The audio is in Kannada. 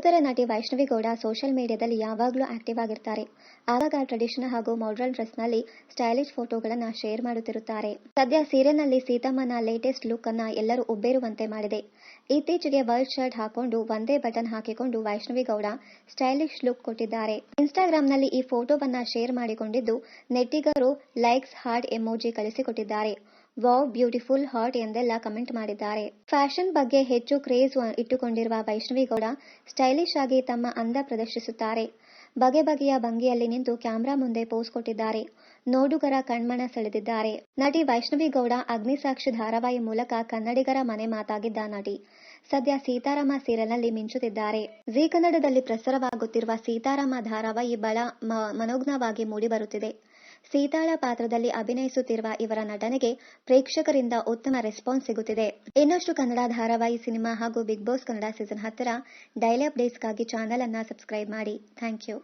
ವಡೋದರ ನಟಿ ವೈಷ್ಣವಿ ಗೌಡ ಸೋಷಿಯಲ್ ಮೀಡಿಯಾದಲ್ಲಿ ಯಾವಾಗಲೂ ಆಕ್ಟಿವ್ ಆಗಿರ್ತಾರೆ. ಆಗಾಗ ಟ್ರೆಡಿಷನಲ್ ಹಾಗೂ ಮಾಡರ್ನ್ ಡ್ರೆಸ್ನಲ್ಲಿ ಸ್ಟೈಲಿಶ್ ಫೋಟೋಗಳನ್ನು ಶೇರ್ ಮಾಡುತ್ತಿರುತ್ತಾರೆ. ಸದ್ಯ ಸೀರಿಯಲ್ನಲ್ಲಿ ಸೀತಮ್ಮನ ಲೇಟೆಸ್ಟ್ ಲುಕ್ ಅನ್ನ ಎಲ್ಲರೂ ಉಬ್ಬೇರುವಂತೆ ಮಾಡಿದೆ. ಇತ್ತೀಚೆಗೆ ವೈಟ್ ಶರ್ಟ್ ಹಾಕೊಂಡು ಒಂದೇ ಬಟನ್ ಹಾಕಿಕೊಂಡು ವೈಷ್ಣವಿ ಗೌಡ ಸ್ಟೈಲಿಶ್ ಲುಕ್ ಕೊಟ್ಟಿದ್ದಾರೆ. ಇನ್ಸ್ಟಾಗ್ರಾಂನಲ್ಲಿ ಈ ಫೋಟೋವನ್ನ ಶೇರ್ ಮಾಡಿಕೊಂಡಿದ್ದು ನೆಟ್ಟಿಗರು ಲೈಕ್ಸ್ ಹಾರ್ಟ್ ಎಮೋಜಿ ಕಳಿಸಿಕೊಟ್ಟಿದ್ದಾರೆ. ವಾವ್, ಬ್ಯೂಟಿಫುಲ್, ಹಾಟ್ ಎಂದೆಲ್ಲ ಕಮೆಂಟ್ ಮಾಡಿದ್ದಾರೆ. ಫ್ಯಾಷನ್ ಬಗ್ಗೆ ಹೆಚ್ಚು ಕ್ರೇಜ್ ಇಟ್ಟುಕೊಂಡಿರುವ ವೈಷ್ಣವಿ ಗೌಡ ಸ್ಟೈಲಿಶ್ ಆಗಿ ತಮ್ಮ ಅಂದ ಪ್ರದರ್ಶಿಸುತ್ತಾರೆ. ಬಗೆ ಬಗೆಯ ಭಂಗಿಯಲ್ಲಿ ನಿಂತು ಕ್ಯಾಮೆರಾ ಮುಂದೆ ಪೋಸ್ ಕೊಟ್ಟಿದ್ದಾರೆ. ನೋಡುಗರ ಕಣ್ಮನ ಸೆಳೆದಿದ್ದಾರೆ. ನಟಿ ವೈಷ್ಣವಿ ಗೌಡ ಅಗ್ನಿಸಾಕ್ಷಿ ಧಾರಾವಾಹಿ ಮೂಲಕ ಕನ್ನಡಿಗರ ಮನೆ ಮಾತಾಗಿದ್ದ ನಟಿ. ಸದ್ಯ ಸೀತಾರಾಮ ಸೀರಿಯಲ್ನಲ್ಲಿ ಮಿಂಚುತ್ತಿದ್ದಾರೆ. ಜೀ ಕನ್ನಡದಲ್ಲಿ ಪ್ರಸಾರವಾಗುತ್ತಿರುವ ಸೀತಾರಾಮ ಧಾರಾವಾಹಿ ಬಹಳ ಮನೋಜ್ಞವಾಗಿ ಮೂಡಿಬರುತ್ತಿದೆ. ಸೀತಾಳ ಪಾತ್ರದಲ್ಲಿ ಅಭಿನಯಿಸುತ್ತಿರುವ ಇವರ ನಟನೆಗೆ ಪ್ರೇಕ್ಷಕರಿಂದ ಉತ್ತಮ ರೆಸ್ಪಾನ್ಸ್ ಸಿಗುತ್ತಿದೆ. ಇನ್ನಷ್ಟು ಕನ್ನಡ ಧಾರಾವಾಹಿ, ಸಿನಿಮಾ ಹಾಗೂ ಬಿಗ್ ಬಾಸ್ ಕನ್ನಡ ಸೀಸನ್ 10ರ ಡೈಲಿ ಅಪ್ಡೇಟ್ಸ್ಗಾಗಿ ಚಾನೆಲ್ ಅನ್ನ ಸಬ್ಸ್ಕ್ರೈಬ್ ಮಾಡಿ. Thank you.